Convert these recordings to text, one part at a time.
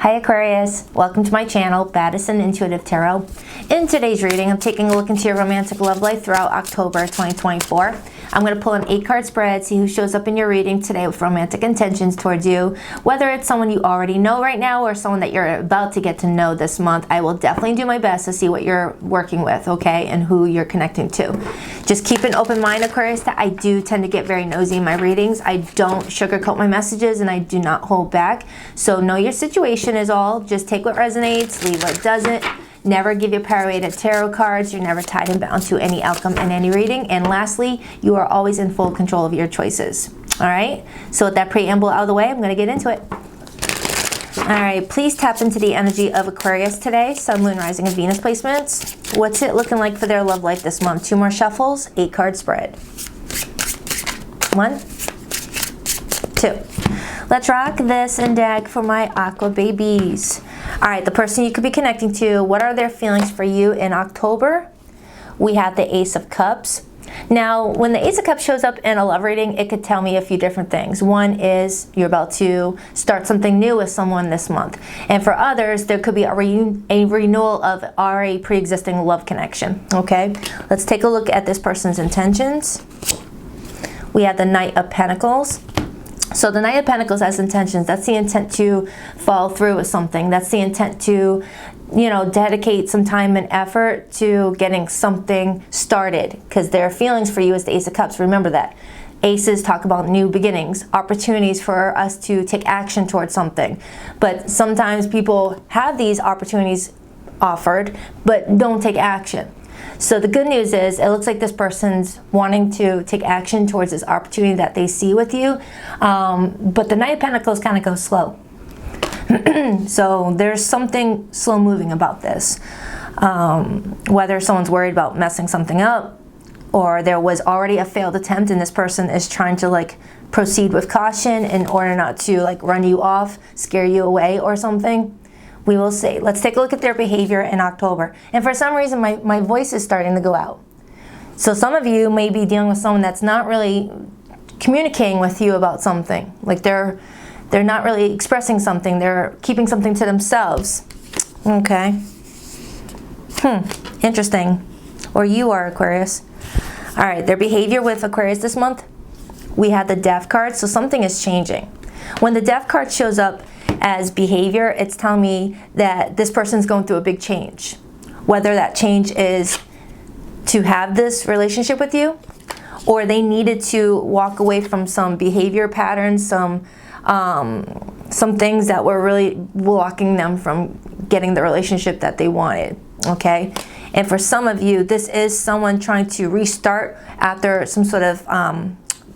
Hi Aquarius, welcome to my channel, Baddison Intuitive Tarot. In today's reading, I'm taking a look into your romantic love life throughout October 2024. I'm going to pull an 8-card spread, see who shows up in your reading today with romantic intentions towards you. Whether it's someone you already know right now or someone that you're about to get to know this month, I will definitely do my best to see what you're working with, okay, and who you're connecting to. Just keep an open mind, Aquarius, that I do tend to get very nosy in my readings. I don't sugarcoat my messages and I do not hold back. So know your situation is all. Just take what resonates, leave what doesn't. Never give your power-weighted tarot cards. You're never tied and bound to any outcome in any reading. And lastly, you are always in full control of your choices. All right? So with that preamble out of the way, I'm going to get into it. All right, please tap into the energy of Aquarius today. Sun, Moon, Rising, and Venus placements. What's it looking like for their love life this month? 2 more shuffles, 8-card spread. 1, 2. Let's rock this and dag for my Aqua babies. All right, the person you could be connecting to, what are their feelings for you in October? We have the Ace of Cups. Now, when the Ace of Cups shows up in a love reading, it could tell me a few different things. One is you're about to start something new with someone this month. And for others, there could be a renewal of already pre-existing love connection, okay? Let's take a look at this person's intentions. We have the Knight of Pentacles. So the Knight of Pentacles has intentions. That's the intent to follow through with something. That's the intent to, dedicate some time and effort to getting something started. Because their feelings for you is the Ace of Cups. Remember that. Aces talk about new beginnings, opportunities for us to take action towards something. But sometimes people have these opportunities offered, but don't take action. So the good news is it looks like this person's wanting to take action towards this opportunity that they see with you. But the Knight of Pentacles kind of goes slow. So there's something slow moving about this. Whether someone's worried about messing something up or there was already a failed attempt and this person is trying to proceed with caution in order not to run you off, scare you away or something. We will see. Let's take a look at their behavior in October. And for some reason, my voice is starting to go out. So some of you may be dealing with someone that's not really communicating with you about something. Like they're not really expressing something. They're keeping something to themselves. Okay. Interesting. Or you are, Aquarius. All right, their behavior with Aquarius this month. We had the Death card, so something is changing. When the Death card shows up as behavior, it's telling me that this person's going through a big change. Whether that change is to have this relationship with you, or they needed to walk away from some behavior patterns, some things that were really blocking them from getting the relationship that they wanted, okay? And for some of you, this is someone trying to restart after some sort of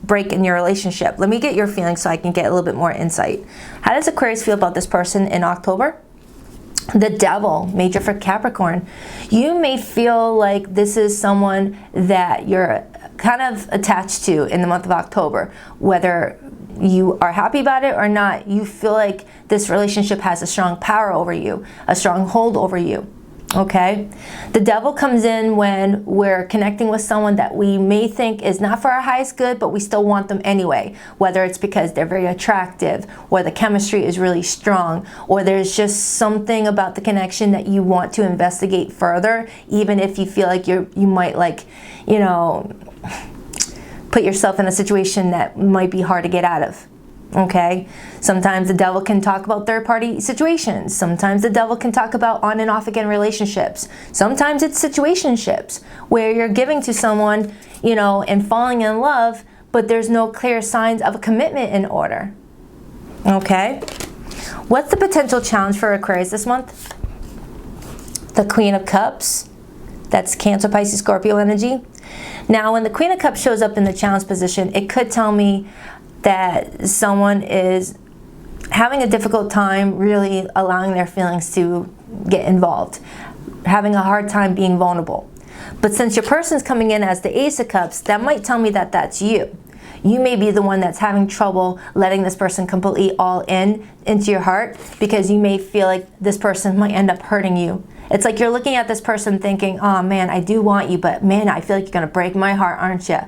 break in your relationship. Let me get your feelings so I can get a little bit more insight. How does Aquarius feel about this person in October? The Devil, major for Capricorn. You may feel like this is someone that you're kind of attached to in the month of October. Whether you are happy about it or not, you feel like this relationship has a strong power over you, a strong hold over you. Okay, the Devil comes in when we're connecting with someone that we may think is not for our highest good, but we still want them anyway. Whether it's because they're very attractive, or the chemistry is really strong, or there's just something about the connection that you want to investigate further, even if you feel like you might put yourself in a situation that might be hard to get out of. Okay, sometimes the Devil can talk about third-party situations. Sometimes the Devil can talk about on and off again relationships. Sometimes it's situationships where you're giving to someone, and falling in love, but there's no clear signs of a commitment in order. Okay, what's the potential challenge for Aquarius this month? The Queen of Cups. That's Cancer, Pisces, Scorpio energy. Now, when the Queen of Cups shows up in the challenge position, it could tell me that someone is having a difficult time really allowing their feelings to get involved, having a hard time being vulnerable. But since your person's coming in as the Ace of Cups, that might tell me that that's you. You may be the one that's having trouble letting this person completely all into your heart, because you may feel like this person might end up hurting you. It's like you're looking at this person thinking, oh man, I do want you, but man, I feel like you're gonna break my heart, aren't you?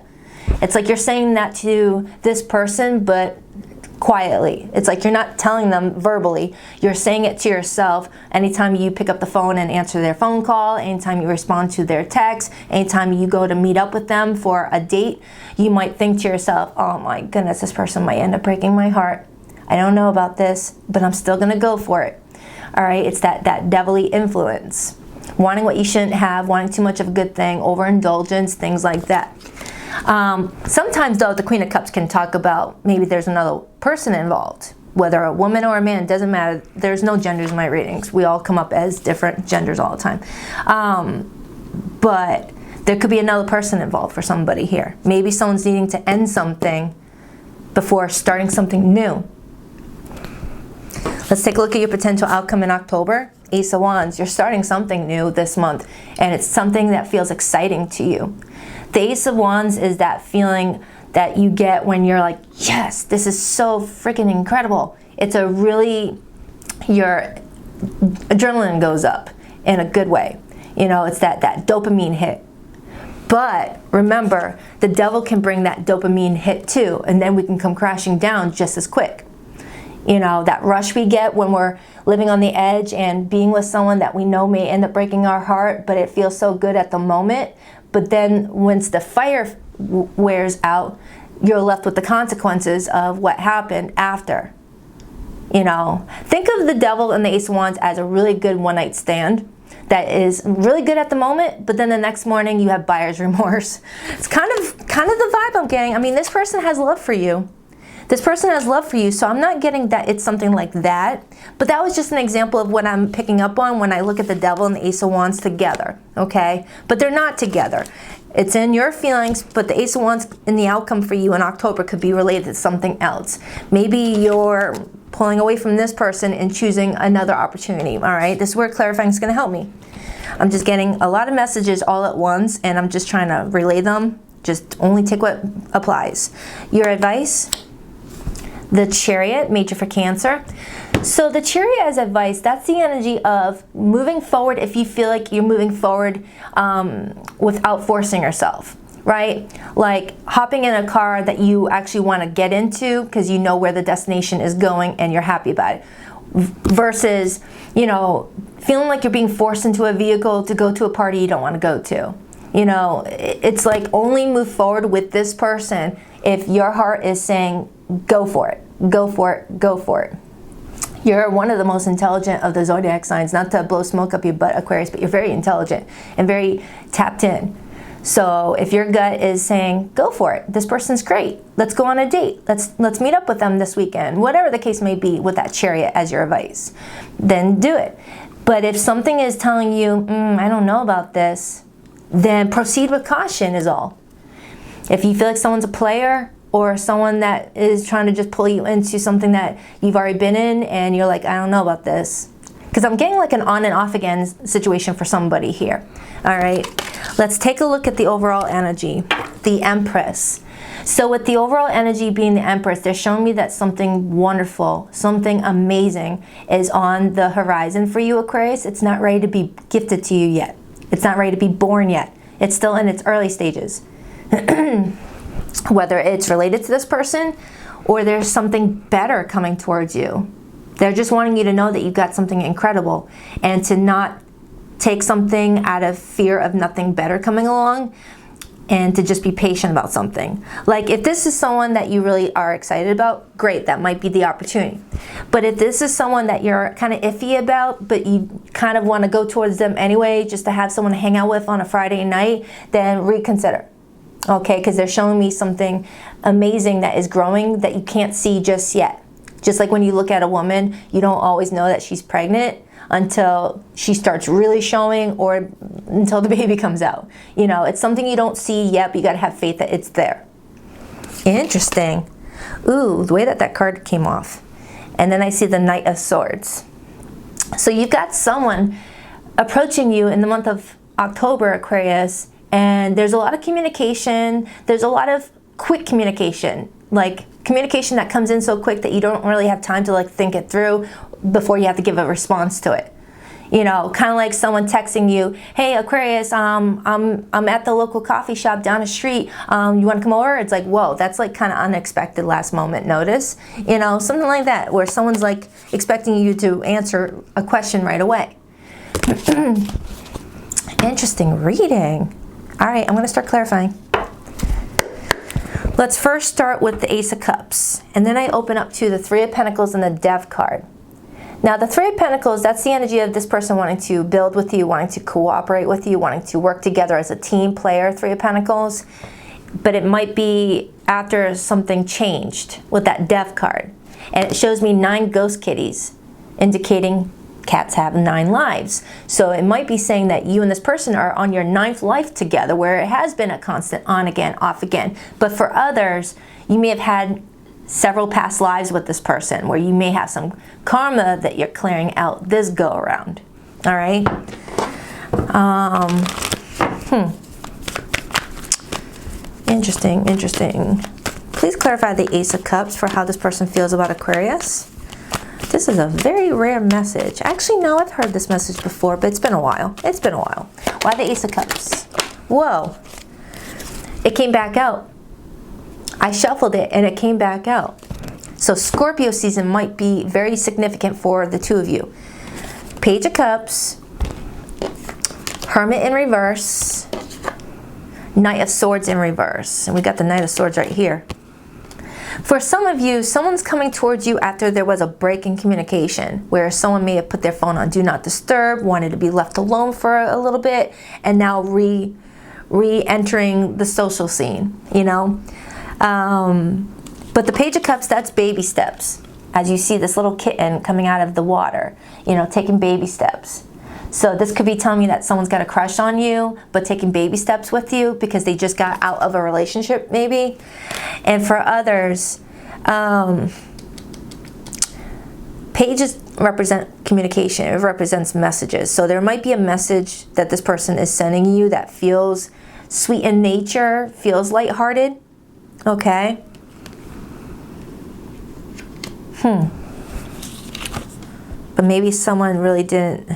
It's like you're saying that to this person, but quietly. It's like you're not telling them verbally. You're saying it to yourself anytime you pick up the phone and answer their phone call, anytime you respond to their text, anytime you go to meet up with them for a date. You might think to yourself, oh my goodness, this person might end up breaking my heart. I don't know about this, but I'm still gonna go for it. All right, it's that devilly influence. Wanting what you shouldn't have, wanting too much of a good thing, overindulgence, things like that. Sometimes though, the Queen of Cups can talk about maybe there's another person involved, whether a woman or a man, doesn't matter. There's no genders in my readings. We all come up as different genders all the time. But there could be another person involved for somebody here. Maybe someone's needing to end something before starting something new. Let's take a look at your potential outcome in October. Ace of Wands, you're starting something new this month, and it's something that feels exciting to you. The Ace of Wands is that feeling that you get when you're like, yes, this is so freaking incredible. It's a really, your adrenaline goes up in a good way. You know, it's that dopamine hit. But remember, the devil can bring that dopamine hit too, and then we can come crashing down just as quick. You know, that rush we get when we're living on the edge and being with someone that we know may end up breaking our heart, but it feels so good at the moment. But then once the fire wears out, you're left with the consequences of what happened after. You know, think of the devil and the Ace of Wands as a really good one-night stand that is really good at the moment, but then the next morning you have buyer's remorse. It's kind of the vibe I'm getting. I mean, this person has love for you. This person has love for you, so I'm not getting that it's something like that. But that was just an example of what I'm picking up on when I look at the devil and the Ace of Wands together, okay? But they're not together. It's in your feelings, but the Ace of Wands in the outcome for you in October could be related to something else. Maybe you're pulling away from this person and choosing another opportunity, all right? This is where clarifying is going to help me. I'm just getting a lot of messages all at once, and I'm just trying to relay them. Just only take what applies. Your advice? The Chariot, major for Cancer. So the Chariot as advice, that's the energy of moving forward if you feel like you're moving forward without forcing yourself, right? Like hopping in a car that you actually want to get into because you know where the destination is going and you're happy about it. Versus, you know, feeling like you're being forced into a vehicle to go to a party you don't want to go to. You know, it's like only move forward with this person if your heart is saying, go for it, go for it, go for it. You're one of the most intelligent of the zodiac signs, not to blow smoke up your butt, Aquarius, but you're very intelligent and very tapped in. So if your gut is saying, go for it, this person's great, let's go on a date, let's meet up with them this weekend, whatever the case may be with that Chariot as your advice, then do it. But if something is telling you, I don't know about this, then proceed with caution is all. If you feel like someone's a player or someone that is trying to just pull you into something that you've already been in and you're like, I don't know about this. Because I'm getting like an on and off again situation for somebody here. All right, let's take a look at the overall energy, the Empress. So with the overall energy being the Empress, they're showing me that something wonderful, something amazing is on the horizon for you, Aquarius. It's not ready to be gifted to you yet. It's not ready to be born yet. It's still in its early stages. Whether it's related to this person or there's something better coming towards you. They're just wanting you to know that you've got something incredible and to not take something out of fear of nothing better coming along and to just be patient about something. Like if this is someone that you really are excited about, great, that might be the opportunity. But if this is someone that you're kind of iffy about, but you kind of want to go towards them anyway, just to have someone to hang out with on a Friday night, then reconsider. Okay, because they're showing me something amazing that is growing that you can't see just yet. Just like when you look at a woman, you don't always know that she's pregnant until she starts really showing or until the baby comes out. You know, it's something you don't see yet, but you got to have faith that it's there. Interesting. Ooh, the way that card came off. And then I see the Knight of Swords. So you've got someone approaching you in the month of October, Aquarius, and there's a lot of communication. There's a lot of quick communication, like communication that comes in so quick that you don't really have time to like think it through before you have to give a response to it. You know, kind of like someone texting you, hey Aquarius, I'm at the local coffee shop down the street. You want to come over? It's like, whoa, that's like kind of unexpected last moment notice. You know, something like that, where someone's like expecting you to answer a question right away. Interesting reading. All right, I'm going to start clarifying. Let's first start with the Ace of Cups, and then I open up to the Three of Pentacles and the Death card. Now, the Three of Pentacles, that's the energy of this person wanting to build with you, wanting to cooperate with you, wanting to work together as a team player, Three of Pentacles. But it might be after something changed with that Death card. And it shows me 9 ghost kitties, indicating cats have 9 lives. So it might be saying that you and this person are on your 9th life together, where it has been a constant on again, off again. But for others, you may have had several past lives with this person, where you may have some karma that you're clearing out this go around. All right. Interesting. Please clarify the Ace of Cups for how this person feels about Aquarius. This is a very rare message. Actually, no, I've heard this message before, but it's been a while. Why the Ace of Cups? Whoa. It came back out. I shuffled it and it came back out. So Scorpio season might be very significant for the two of you. Page of Cups, Hermit in reverse, Knight of Swords in reverse. And we got the Knight of Swords right here. For some of you, someone's coming towards you after there was a break in communication, where someone may have put their phone on Do Not Disturb, wanted to be left alone for a little bit, and now re-entering the social scene, you know? But the Page of Cups, that's baby steps. As you see this little kitten coming out of the water, you know, taking baby steps. So this could be telling me that someone's got a crush on you, but taking baby steps with you because they just got out of a relationship maybe. And for others, pages represent communication. It represents messages. So there might be a message that this person is sending you that feels sweet in nature, feels lighthearted. Okay. But maybe someone really didn't.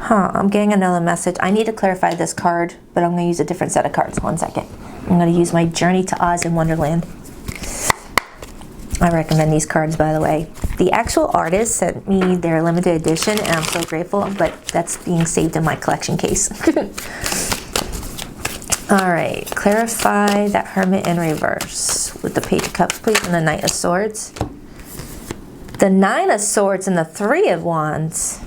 I'm getting another message. I need to clarify this card, but I'm going to use a different set of cards. 1 second. I'm going to use my Journey to Oz in Wonderland. I recommend these cards, by the way. The actual artist sent me their limited edition, and I'm so grateful, but that's being saved in my collection case. All right, clarify that Hermit in reverse with the Page of Cups, please, and the Knight of Swords. The 9 of Swords and the 3 of Wands.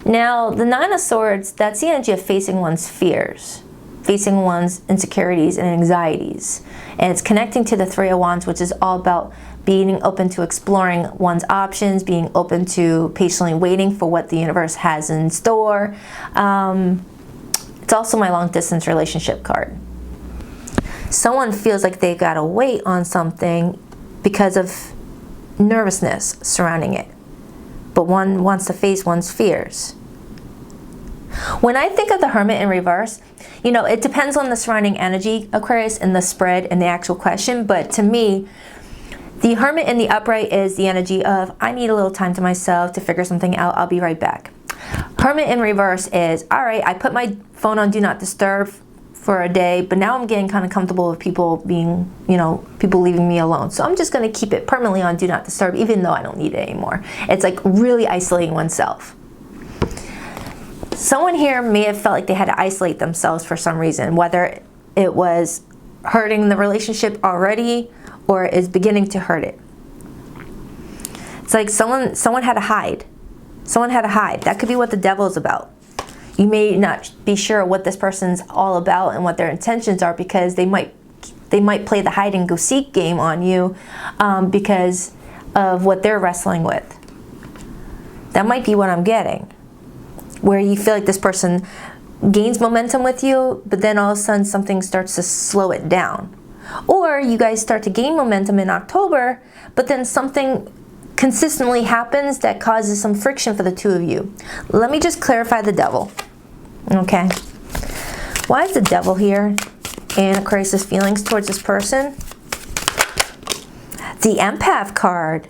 Now, the 9 of Swords, that's the energy of facing one's fears, facing one's insecurities and anxieties. And it's connecting to the 3 of Wands, which is all about being open to exploring one's options, being open to patiently waiting for what the universe has in store. It's also my long distance relationship card. Someone feels like they gotta wait on something because of nervousness surrounding it, but one wants to face one's fears. When I think of the Hermit in reverse, you know, it depends on the surrounding energy, Aquarius, and the spread and the actual question, but to me, the Hermit in the upright is the energy of, I need a little time to myself to figure something out, I'll be right back. Hermit in reverse is, all right, I put my phone on Do Not Disturb for a day, but now I'm getting kind of comfortable with people being, you know, people leaving me alone. So I'm just going to keep it permanently on Do Not Disturb, even though I don't need it anymore. It's like really isolating oneself. Someone here may have felt like they had to isolate themselves for some reason, whether it was hurting the relationship already or is beginning to hurt it. It's like someone had to hide. Someone had to hide. That could be what the devil is about. You may not be sure what this person's all about and what their intentions are, because they might play the hide and go seek game on you because of what they're wrestling with. That might be what I'm getting, where you feel like this person gains momentum with you, but then all of a sudden something starts to slow it down. Or you guys start to gain momentum in October, but then something consistently happens that causes some friction for the two of you. Let me just clarify the devil. Okay. Why is the devil here in Aquarius' feelings towards this person? The Empath card.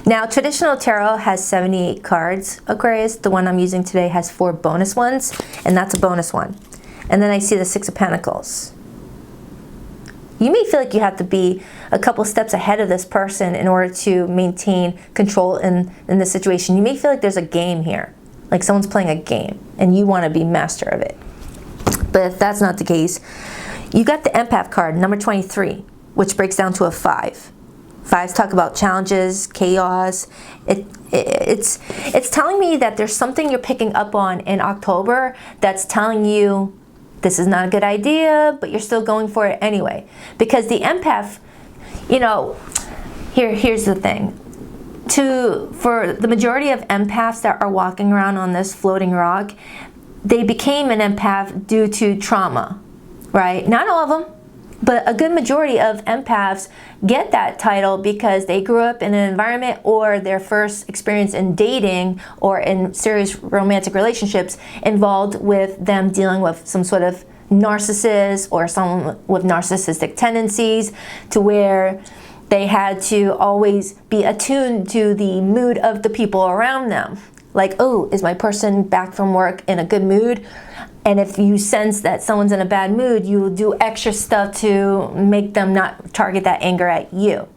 Now, traditional tarot has 78 cards, Aquarius. The one I'm using today has 4 bonus ones, and that's a bonus one. And then I see the 6 of Pentacles. You may feel like you have to be a couple steps ahead of this person in order to maintain control in this situation. You may feel like there's a game here, like someone's playing a game, and you want to be master of it. But if that's not the case, you got the Empath card, number 23, which breaks down to a 5. 5s talk about challenges, chaos. It's telling me that there's something you're picking up on in October that's telling you this is not a good idea, but you're still going for it anyway. Because the empath, you know, here's the thing. For the majority of empaths that are walking around on this floating rock, they became an empath due to trauma, right? Not all of them, but a good majority of empaths get that title because they grew up in an environment or their first experience in dating or in serious romantic relationships involved with them dealing with some sort of narcissist or someone with narcissistic tendencies, to where they had to always be attuned to the mood of the people around them. Like, oh, is my person back from work in a good mood? And if you sense that someone's in a bad mood, you will do extra stuff to make them not target that anger at you,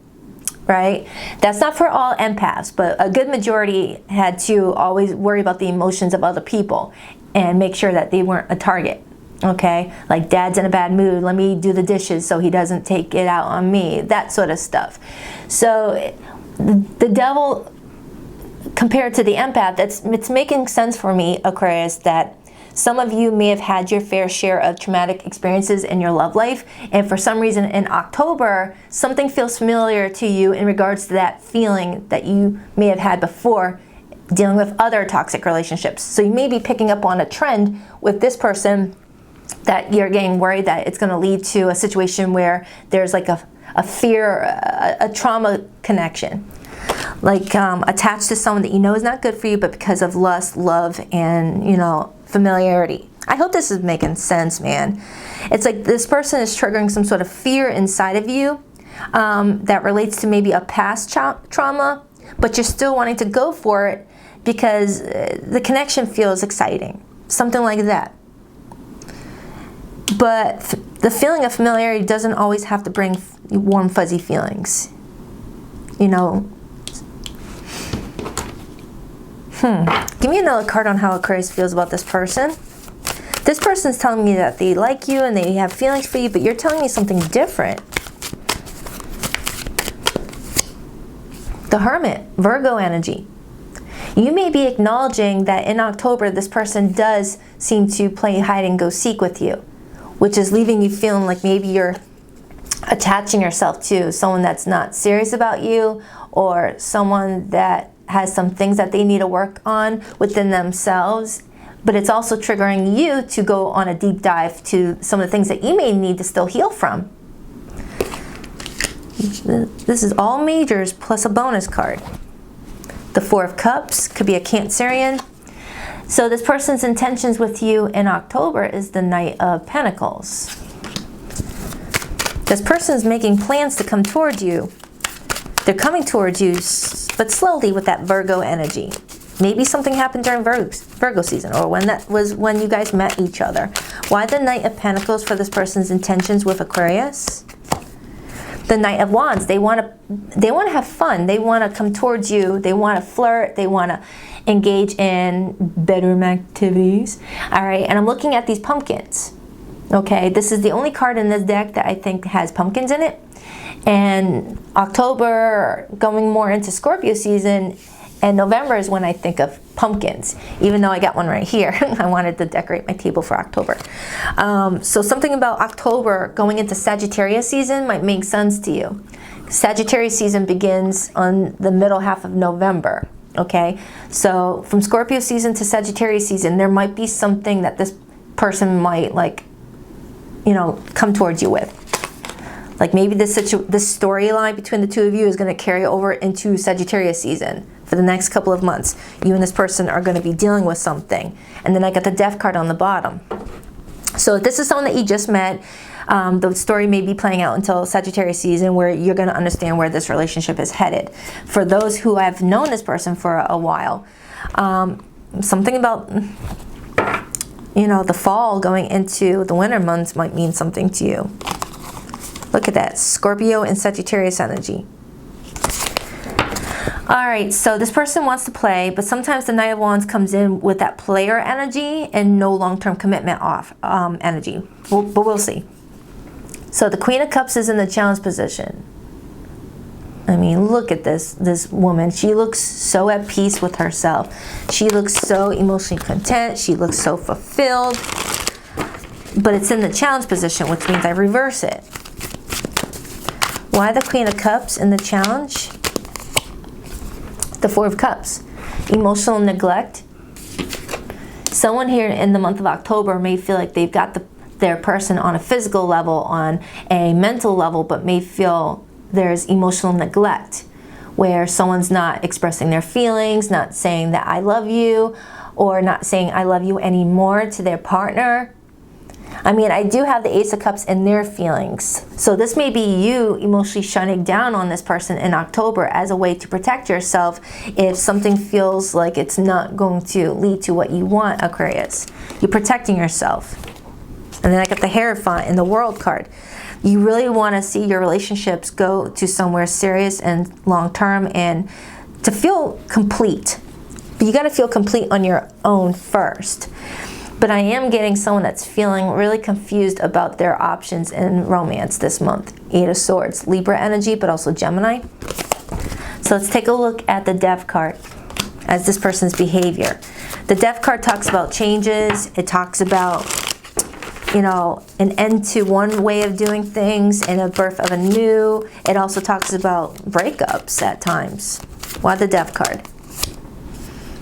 right? That's not for all empaths, but a good majority had to always worry about the emotions of other people and make sure that they weren't a target, okay? Like, dad's in a bad mood, let me do the dishes so he doesn't take it out on me, that sort of stuff. So the devil, compared to the empath, it's making sense for me, Aquarius, that some of you may have had your fair share of traumatic experiences in your love life, and for some reason in October, something feels familiar to you in regards to that feeling that you may have had before dealing with other toxic relationships. So you may be picking up on a trend with this person that you're getting worried that it's going to lead to a situation where there's like a fear, a trauma connection. Like attached to someone that you know is not good for you, but because of lust, love, and, you know, familiarity. I hope this is making sense, man. It's like this person is triggering some sort of fear inside of you that relates to maybe a past trauma, but you're still wanting to go for it because the connection feels exciting. Something like that. But the feeling of familiarity doesn't always have to bring warm, fuzzy feelings. You know, Give me another card on how Aquarius feels about this person. This person's telling me that they like you and they have feelings for you, but you're telling me something different. The Hermit, Virgo energy. You may be acknowledging that in October, this person does seem to play hide and go seek with you, which is leaving you feeling like maybe you're attaching yourself to someone that's not serious about you, or someone that has some things that they need to work on within themselves, but it's also triggering you to go on a deep dive to some of the things that you may need to still heal from. This is all majors plus a bonus card. The Four of Cups could be a Cancerian. So this person's intentions with you in October is the Knight of Pentacles. This person's making plans to come toward you. They're coming towards you, but slowly, with that Virgo energy. Maybe something happened during Virgo season, or when you guys met each other. Why the Knight of Pentacles for this person's intentions with Aquarius? The Knight of Wands. They want to have fun. They want to come towards you. They want to flirt. They want to engage in bedroom activities. All right, and I'm looking at these pumpkins. Okay, this is the only card in this deck that I think has pumpkins in it. And October, going more into Scorpio season, and November is when I think of pumpkins, even though I got one right here. I wanted to decorate my table for October. So something about October going into Sagittarius season might make sense to you. Sagittarius season begins on the middle half of November, okay? So from Scorpio season to Sagittarius season, there might be something that this person might, like, you know, come towards you with. Like maybe this storyline between the two of you is going to carry over into Sagittarius season for the next couple of months. You and this person are going to be dealing with something. And then I got the Death card on the bottom. So if this is someone that you just met, The story may be playing out until Sagittarius season, where you're going to understand where this relationship is headed. For those who have known this person for a while, something about, you know, the fall going into the winter months might mean something to you. Look at that, Scorpio and Sagittarius energy. All right, so this person wants to play, but sometimes the Knight of Wands comes in with that player energy and no long-term commitment energy. But we'll see. So the Queen of Cups is in the challenge position. I mean, look at this woman. She looks so at peace with herself. She looks so emotionally content. She looks so fulfilled. But it's in the challenge position, which means I reverse it. Why the Queen of Cups in the challenge? The Four of Cups, emotional neglect. Someone here in the month of October may feel like they've got their person on a physical level, on a mental level, but may feel there's emotional neglect, where someone's not expressing their feelings, not saying that I love you, or not saying I love you anymore to their partner. I mean, I do have the Ace of Cups in their feelings. So this may be you emotionally shutting down on this person in October as a way to protect yourself if something feels like it's not going to lead to what you want, Aquarius. You're protecting yourself. And then I got the Hierophant in the World card. You really want to see your relationships go to somewhere serious and long-term and to feel complete. But you got to feel complete on your own first. But I am getting someone that's feeling really confused about their options in romance this month. Eight of Swords, Libra energy, but also Gemini. So let's take a look at the Death card as this person's behavior. The Death card talks about changes. It talks about, you know, an end to one way of doing things and a birth of a new. It also talks about breakups at times. Why the Death card?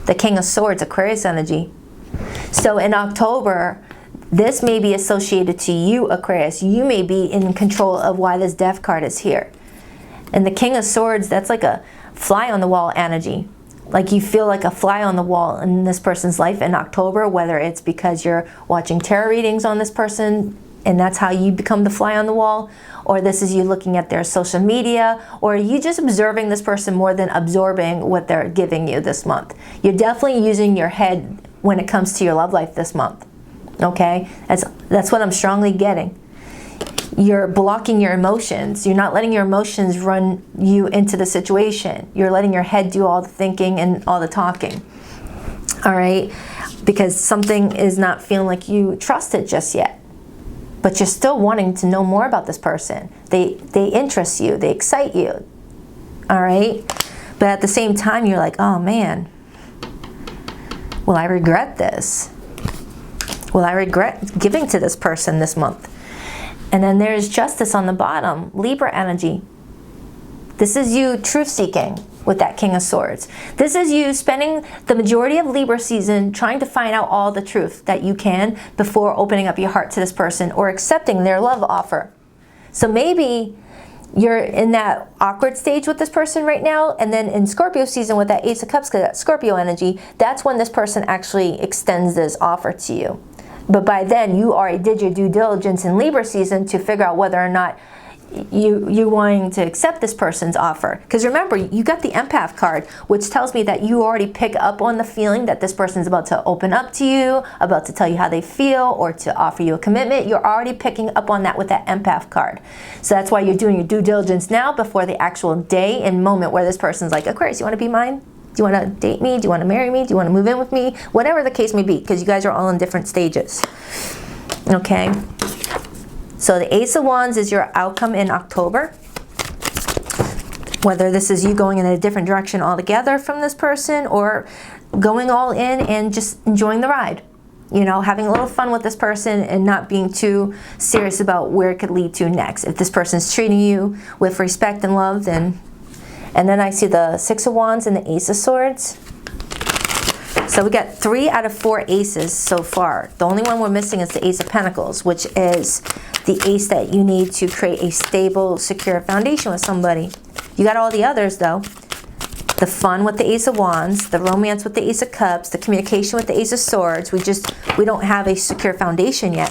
The King of Swords, Aquarius energy. So in October, this may be associated to you, Aquarius. You may be in control of why this Death card is here. And the King of Swords, that's like a fly on the wall energy. Like you feel like a fly on the wall in this person's life in October, whether it's because you're watching tarot readings on this person and that's how you become the fly on the wall, or this is you looking at their social media, or you just observing this person more than absorbing what they're giving you this month. You're definitely using your head when it comes to your love life this month. Okay? That's what I'm strongly getting. You're blocking your emotions. You're not letting your emotions run you into the situation. You're letting your head do all the thinking and all the talking. All right? Because something is not feeling like you trust it just yet. But you're still wanting to know more about this person. They interest you. They excite you. All right? But at the same time, you're like, oh man, will I regret this? Will I regret giving to this person this month? And then there's Justice on the bottom, Libra energy. This is you truth-seeking with that King of Swords. This is you spending the majority of Libra season trying to find out all the truth that you can before opening up your heart to this person or accepting their love offer. So maybe you're in that awkward stage with this person right now, and then in Scorpio season with that Ace of Cups, that Scorpio energy, that's when this person actually extends this offer to you. But by then, you already did your due diligence in Libra season to figure out whether or not you wanting to accept this person's offer. Because remember, you got the Empath card, which tells me that you already pick up on the feeling that this person's about to open up to you, about to tell you how they feel, or to offer you a commitment. You're already picking up on that with that Empath card. So that's why you're doing your due diligence now before the actual day and moment where this person's like, Aquarius, you want to be mine? Do you want to date me? Do you want to marry me? Do you want to move in with me? Whatever the case may be, because you guys are all in different stages. Okay? So the Ace of Wands is your outcome in October. Whether this is you going in a different direction altogether from this person or going all in and just enjoying the ride. You know, having a little fun with this person and not being too serious about where it could lead to next. If this person's treating you with respect and love, then... And then I see the Six of Wands and the Ace of Swords. So we got 3 out of 4 aces so far. The only one we're missing is the Ace of Pentacles, which is the ace that you need to create a stable, secure foundation with somebody. You got all the others though. The fun with the Ace of Wands, the romance with the Ace of Cups, the communication with the Ace of Swords. We don't have a secure foundation yet.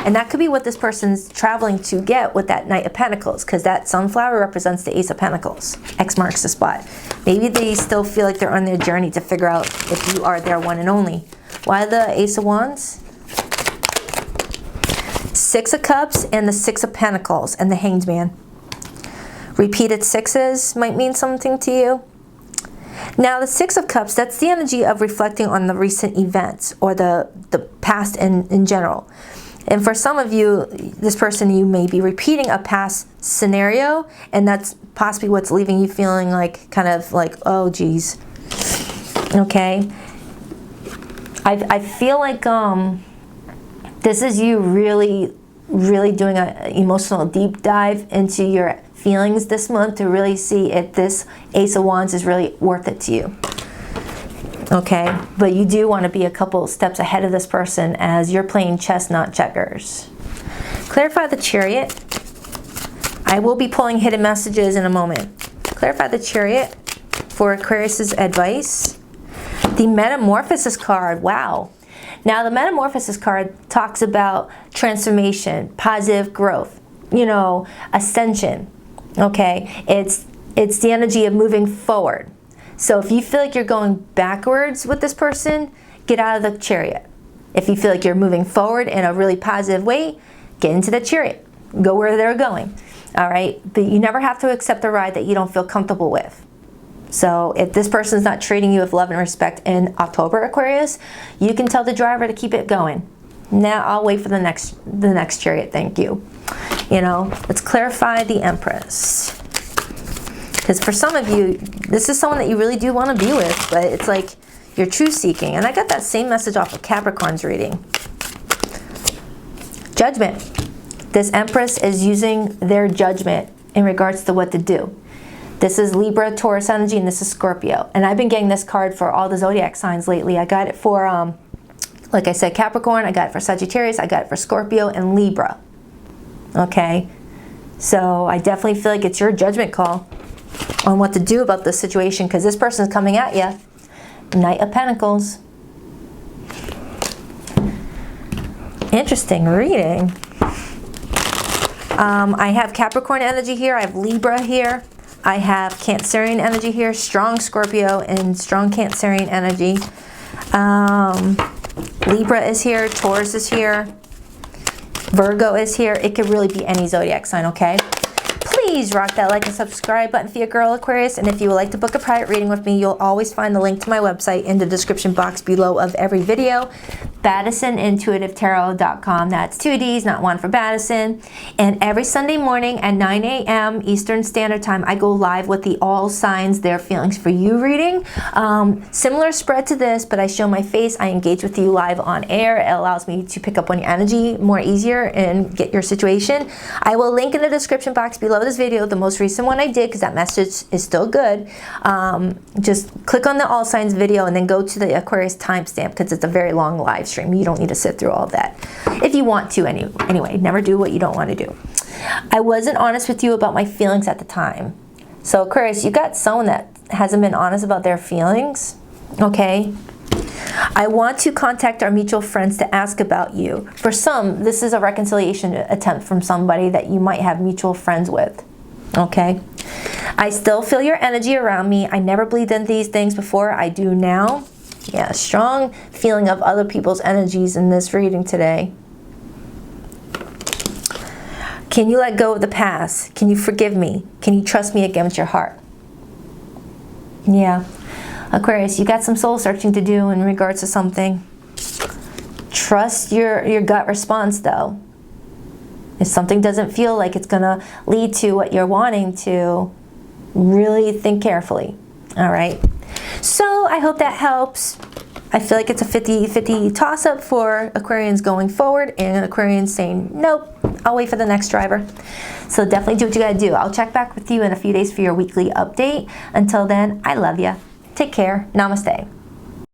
And that could be what this person's traveling to get with that Knight of Pentacles, because that sunflower represents the Ace of Pentacles. X marks the spot. Maybe they still feel like they're on their journey to figure out if you are their one and only. Why the Ace of Wands? Six of Cups and the Six of Pentacles and the Hanged Man. Repeated sixes might mean something to you. Now the Six of Cups, that's the energy of reflecting on the recent events or the past in general. And for some of you, this person, you may be repeating a past scenario, and that's possibly what's leaving you feeling like, kind of like, oh geez. Okay. I feel like this is you really doing an emotional deep dive into your feelings this month to really see if this Ace of Wands is really worth it to you. Okay, but you do want to be a couple steps ahead of this person as you're playing chess, not checkers. Clarify the Chariot. I will be pulling hidden messages in a moment. Clarify the Chariot for Aquarius's advice. The Metamorphosis card, wow. Now the Metamorphosis card talks about transformation, positive growth, you know, ascension. Okay, it's the energy of moving forward. So if you feel like you're going backwards with this person, get out of the Chariot. If you feel like you're moving forward in a really positive way, get into the Chariot. Go where they're going. All right, but you never have to accept a ride that you don't feel comfortable with. So if this person's not treating you with love and respect in October, Aquarius, you can tell the driver to keep it going. Now I'll wait for the next Chariot, thank you. You know, let's clarify the Empress. Because for some of you, this is someone that you really do want to be with, but it's like you're truth seeking. And I got that same message off of Capricorn's reading. Judgment. This Empress is using their judgment in regards to what to do. This is Libra, Taurus energy, and this is Scorpio. And I've been getting this card for all the zodiac signs lately. I got it for, like I said, Capricorn. I got it for Sagittarius. I got it for Scorpio and Libra. Okay? So I definitely feel like it's your judgment call on what to do about this situation, because this person is coming at you. Knight of Pentacles. Interesting reading. I have Capricorn energy here. I have Libra here. I have Cancerian energy here. Strong Scorpio and strong Cancerian energy. Libra is here. Taurus is here. Virgo is here. It could really be any zodiac sign, okay? Please rock that like and subscribe button for your girl Aquarius. And if you would like to book a private reading with me, you'll always find the link to my website in the description box below of every video. BaddisonIntuitiveTarot.com. That's 2 D's, not one for Baddison. And every Sunday morning at 9 a.m. Eastern Standard Time, I go live with the All Signs, Their Feelings for You reading. Similar spread to this, but I show my face. I engage with you live on air. It allows me to pick up on your energy more easier and get your situation. I will link in the description box below this video the most recent one I did, because that message is still good. Just click on the All Signs video and then go to the Aquarius timestamp, because it's a very long live stream. You don't need to sit through all that. If you want to, anyway, never do what you don't want to do. I wasn't honest with you about my feelings at the time. So Aquarius, you got someone that hasn't been honest about their feelings, okay? I want to contact our mutual friends to ask about you. For some, this is a reconciliation attempt from somebody that you might have mutual friends with, okay? I still feel your energy around me. I never believed in these things before. I do now. Yeah, strong feeling of other people's energies in this reading today. Can you let go of the past? Can you forgive me? Can you trust me again with your heart? Yeah. Aquarius, you got some soul searching to do in regards to something. Trust your gut response, though. If something doesn't feel like it's going to lead to what you're wanting to, really think carefully. All right? So I hope that helps. I feel like it's a 50-50 toss-up for Aquarians going forward, and Aquarians saying, nope, I'll wait for the next driver. So definitely do what you got to do. I'll check back with you in a few days for your weekly update. Until then, I love you. Take care. Namaste.